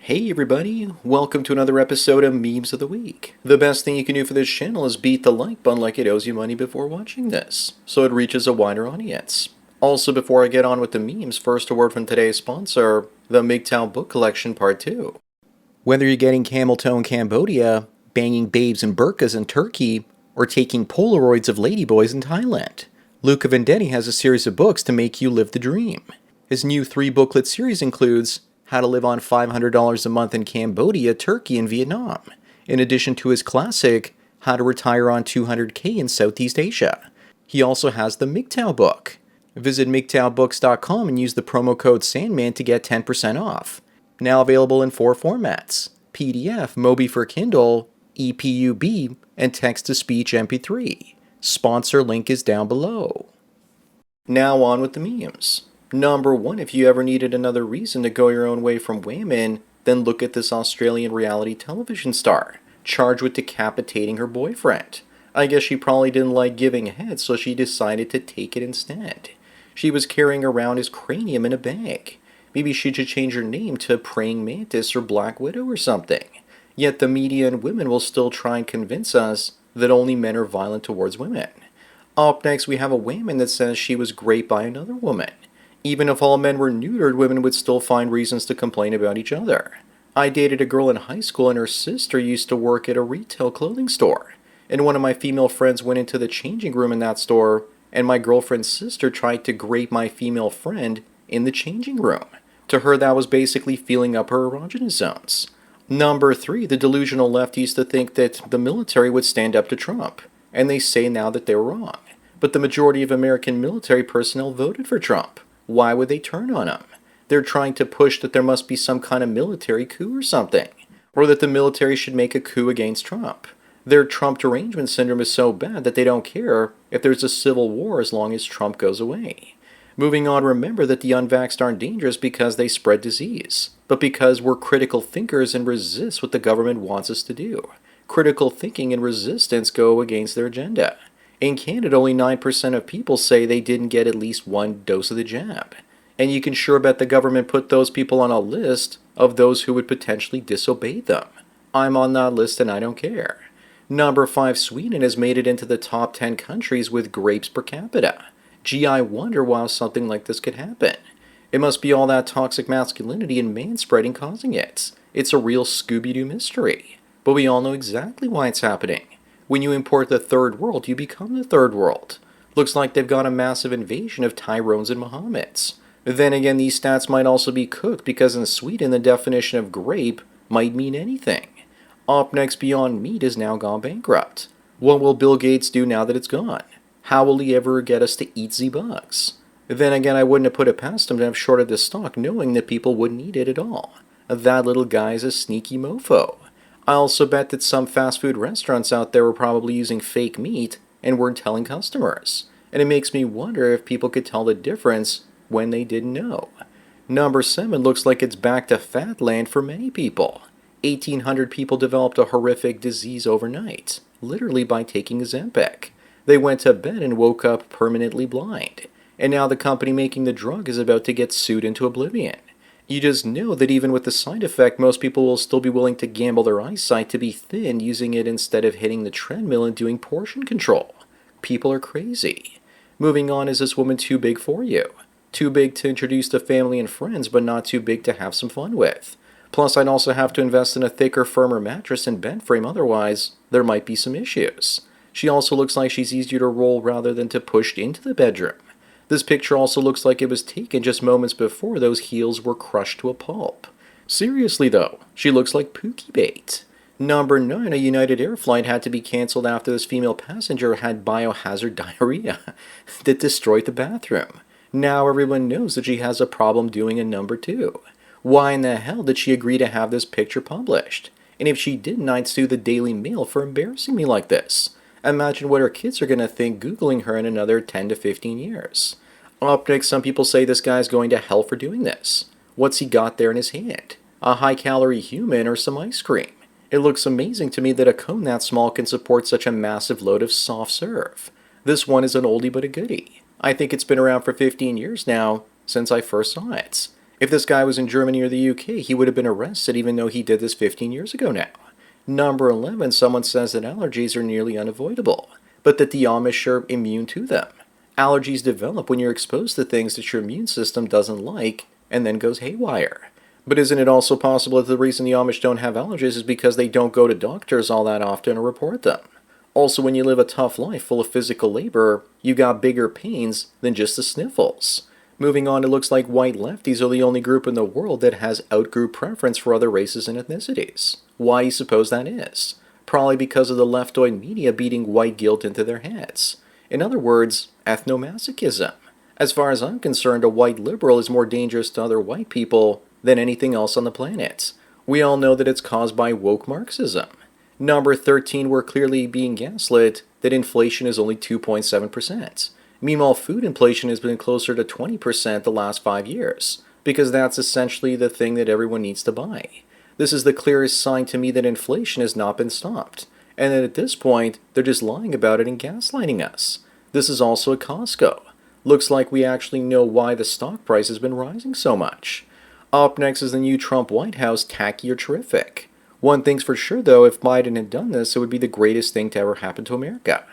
Hey everybody, welcome to another episode of Memes of the Week. The best thing you can do for this channel is beat the like button like it owes you money before watching this, so it reaches a wider audience. Also, before I get on with the memes, first a word from today's sponsor, the MGTOW book collection part 2. Whether you're getting camel toe in Cambodia, banging babes in burqas in Turkey, or taking Polaroids of ladyboys in Thailand, Luca Vendetti has a series of books to make you live the dream. His new 3-booklet series includes How to Live on $500 a Month in Cambodia, Turkey, and Vietnam, in addition to his classic, How to Retire on $200K in Southeast Asia. He also has the MGTOW book. Visit MGTOWbooks.com and use the promo code SANDMAN to get 10% off. Now available in 4 formats: PDF, Mobi for Kindle, EPUB, and text-to-speech MP3. Sponsor link is down below. Now on with the memes. Number 1, if you ever needed another reason to go your own way from women, then look at this Australian reality television star, charged with decapitating her boyfriend. I guess she probably didn't like giving head, so she decided to take it instead. She was carrying around his cranium in a bag. Maybe she should change her name to Praying Mantis or Black Widow or something. Yet the media and women will still try and convince us that only men are violent towards women. Up next, we have a woman that says she was raped by another woman. Even if all men were neutered, women would still find reasons to complain about each other. I dated a girl in high school and her sister used to work at a retail clothing store. And one of my female friends went into the changing room in that store, and my girlfriend's sister tried to grape my female friend in the changing room. To her, that was basically feeling up her erogenous zones. Number 3, the delusional left used to think that the military would stand up to Trump, and they say now that they're wrong. But the majority of American military personnel voted for Trump. Why would they turn on him? They're trying to push that there must be some kind of military coup or something, or that the military should make a coup against Trump. Their Trump derangement syndrome is so bad that they don't care if there's a civil war as long as Trump goes away. Moving on, remember that the unvaxxed aren't dangerous because they spread disease, but because we're critical thinkers and resist what the government wants us to do. Critical thinking and resistance go against their agenda. In Canada, only 9% of people say they didn't get at least one dose of the jab. And you can sure bet the government put those people on a list of those who would potentially disobey them. I'm on that list and I don't care. Number 5, Sweden has made it into the top 10 countries with grapes per capita. Gee, I wonder why something like this could happen. It must be all that toxic masculinity and manspreading causing it. It's a real Scooby-Doo mystery. But we all know exactly why it's happening. When you import the third world, you become the third world. Looks like they've got a massive invasion of Tyrones and Mohammeds. Then again, these stats might also be cooked because in Sweden the definition of grape might mean anything. Up next, Beyond Meat has now gone bankrupt. What will Bill Gates do now that it's gone? How will he ever get us to eat the bugs? Then again, I wouldn't have put it past him to have shorted this stock knowing that people wouldn't eat it at all. That little guy is a sneaky mofo. I also bet that some fast food restaurants out there were probably using fake meat and weren't telling customers. And it makes me wonder if people could tell the difference when they didn't know. Number 7 looks like it's back to fat land for many people. 1,800 people developed a horrific disease overnight, literally by taking Ozempic. They went to bed and woke up permanently blind. And now the company making the drug is about to get sued into oblivion. You just know that even with the side effect, most people will still be willing to gamble their eyesight to be thin using it instead of hitting the treadmill and doing portion control. People are crazy. Moving on, is this woman too big for you? Too big to introduce to family and friends, but not too big to have some fun with. Plus, I'd also have to invest in a thicker, firmer mattress and bed frame, otherwise there might be some issues. She also looks like she's easier to roll rather than to push into the bedroom. This picture also looks like it was taken just moments before those heels were crushed to a pulp. Seriously though, she looks like Pookie bait. Number 9, a United Air flight had to be cancelled after this female passenger had biohazard diarrhea that destroyed the bathroom. Now everyone knows that she has a problem doing a number 2. Why in the hell did she agree to have this picture published? And if she didn't, I'd sue the Daily Mail for embarrassing me like this. Imagine what her kids are going to think Googling her in another 10 to 15 years. Up next, some people say this guy's going to hell for doing this. What's he got there in his hand? A high-calorie human or some ice cream? It looks amazing to me that a cone that small can support such a massive load of soft serve. This one is an oldie but a goodie. I think it's been around for 15 years now, since I first saw it. If this guy was in Germany or the UK, he would have been arrested even though he did this 15 years ago now. Number 11, someone says that allergies are nearly unavoidable, but that the Amish are immune to them. Allergies develop when you're exposed to things that your immune system doesn't like and then goes haywire. But isn't it also possible that the reason the Amish don't have allergies is because they don't go to doctors all that often or report them? Also, when you live a tough life full of physical labor, you got bigger pains than just the sniffles. Moving on, it looks like white lefties are the only group in the world that has outgroup preference for other races and ethnicities. Why do you suppose that is? Probably because of the leftoid media beating white guilt into their heads. In other words, ethnomasochism. As far as I'm concerned, a white liberal is more dangerous to other white people than anything else on the planet. We all know that it's caused by woke Marxism. Number 13, we're clearly being gaslit that inflation is only 2.7%. Meanwhile, food inflation has been closer to 20% the last 5 years, because that's essentially the thing that everyone needs to buy. This is the clearest sign to me that inflation has not been stopped, and that at this point, they're just lying about it and gaslighting us. This is also a Costco. Looks like we actually know why the stock price has been rising so much. Up next is the new Trump White House, tacky or terrific. One thing's for sure though, if Biden had done this, it would be the greatest thing to ever happen to America.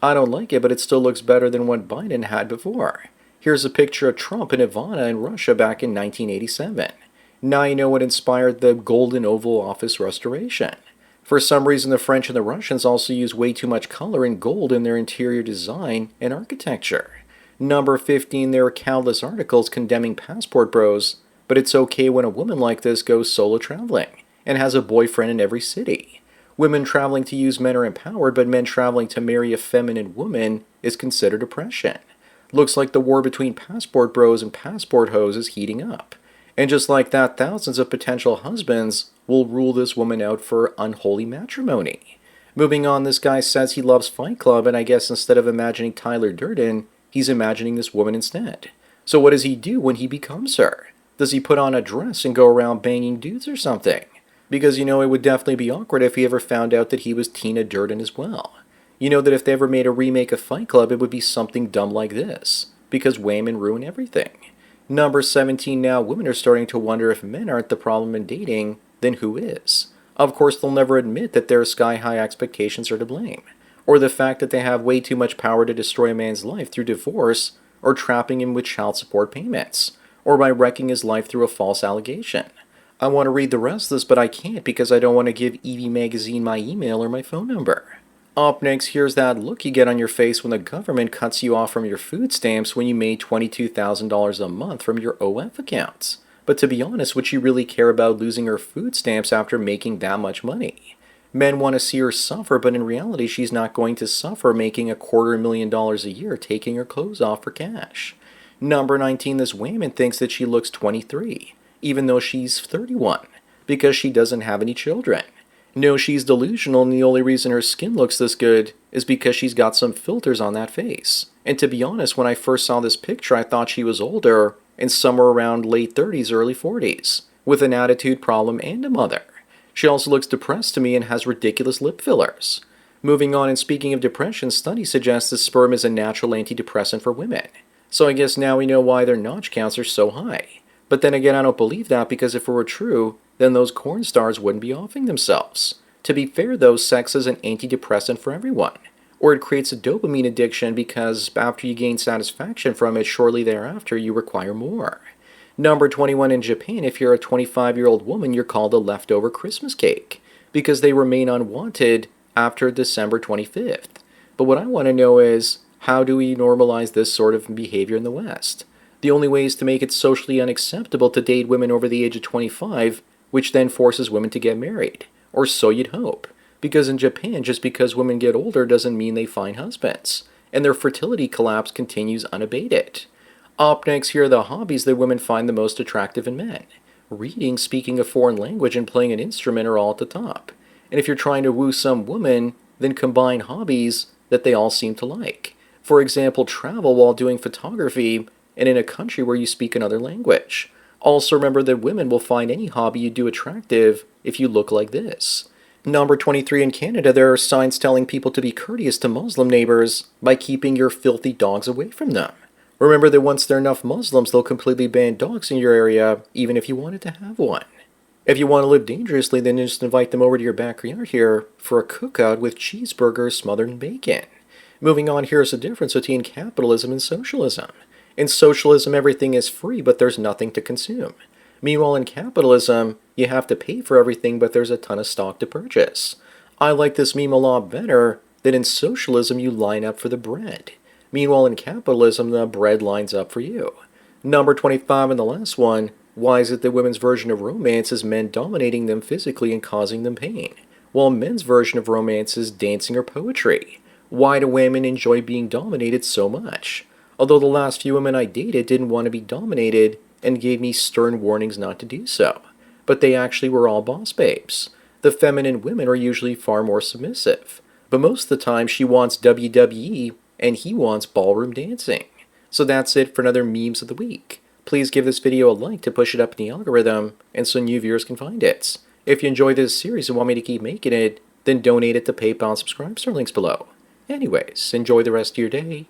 I don't like it, but it still looks better than what Biden had before. Here's a picture of Trump and Ivana in Russia back in 1987. Now you know what inspired the Golden Oval Office restoration. For some reason, the French and the Russians also use way too much color and gold in their interior design and architecture. Number 15, there are countless articles condemning passport bros, but it's okay when a woman like this goes solo traveling and has a boyfriend in every city. Women traveling to use men are empowered, but men traveling to marry a feminine woman is considered oppression. Looks like the war between passport bros and passport hoes is heating up. And just like that, thousands of potential husbands will rule this woman out for unholy matrimony. Moving on, this guy says he loves Fight Club, and I guess instead of imagining Tyler Durden, he's imagining this woman instead. So what does he do when he becomes her? Does he put on a dress and go around banging dudes or something? Because, it would definitely be awkward if he ever found out that he was Tina Durden as well. You know that if they ever made a remake of Fight Club, it would be something dumb like this. Because women ruin everything. Number 17, now women are starting to wonder if men aren't the problem in dating, then who is? Of course, they'll never admit that their sky-high expectations are to blame. Or the fact that they have way too much power to destroy a man's life through divorce, or trapping him with child support payments, or by wrecking his life through a false allegation. I want to read the rest of this, but I can't because I don't want to give Evie Magazine my email or my phone number. Up next, here's that look you get on your face when the government cuts you off from your food stamps when you made $22,000 a month from your OF accounts. But to be honest, would she really care about losing her food stamps after making that much money? Men want to see her suffer, but in reality, she's not going to suffer making $250,000 a year taking her clothes off for cash. Number 19, this woman thinks that she looks 23. Even though she's 31, because she doesn't have any children. No, she's delusional, and the only reason her skin looks this good is because she's got some filters on that face. And to be honest, when I first saw this picture, I thought she was older, and somewhere around late 30s, early 40s, with an attitude problem and a mother. She also looks depressed to me and has ridiculous lip fillers. Moving on, and speaking of depression, studies suggest that sperm is a natural antidepressant for women. So I guess now we know why their notch counts are so high. But then again, I don't believe that, because if it were true, then those corn stars wouldn't be offing themselves. To be fair though, sex is an antidepressant for everyone. Or it creates a dopamine addiction because after you gain satisfaction from it, shortly thereafter you require more. Number 21, in Japan, if you're a 25-year-old woman, you're called a leftover Christmas cake, because they remain unwanted after December 25th. But what I want to know is, how do we normalize this sort of behavior in the West? The only way is to make it socially unacceptable to date women over the age of 25, which then forces women to get married. Or so you'd hope. Because in Japan, just because women get older doesn't mean they find husbands. And their fertility collapse continues unabated. Up next, here are the hobbies that women find the most attractive in men. Reading, speaking a foreign language, and playing an instrument are all at the top. And if you're trying to woo some woman, then combine hobbies that they all seem to like. For example, travel while doing photography, and in a country where you speak another language. Also remember that women will find any hobby you do attractive if you look like this. Number 23, in Canada, there are signs telling people to be courteous to Muslim neighbors by keeping your filthy dogs away from them. Remember that once there are enough Muslims, they'll completely ban dogs in your area, even if you wanted to have one. If you want to live dangerously, then just invite them over to your backyard here for a cookout with cheeseburgers smothered in bacon. Moving on, here's the difference between capitalism and socialism. In socialism, everything is free, but there's nothing to consume. Meanwhile, in capitalism, you have to pay for everything, but there's a ton of stock to purchase. I like this meme a lot better that in socialism, you line up for the bread. Meanwhile, in capitalism, the bread lines up for you. Number 25 and the last one, why is it that women's version of romance is men dominating them physically and causing them pain, while men's version of romance is dancing or poetry? Why do women enjoy being dominated so much? Although the last few women I dated didn't want to be dominated and gave me stern warnings not to do so. But they actually were all boss babes. The feminine women are usually far more submissive. But most of the time she wants WWE and he wants ballroom dancing. So that's it for another Memes of the Week. Please give this video a like to push it up in the algorithm and so new viewers can find it. If you enjoy this series and want me to keep making it, then donate it to PayPal and subscribe. Links below. Anyways, enjoy the rest of your day.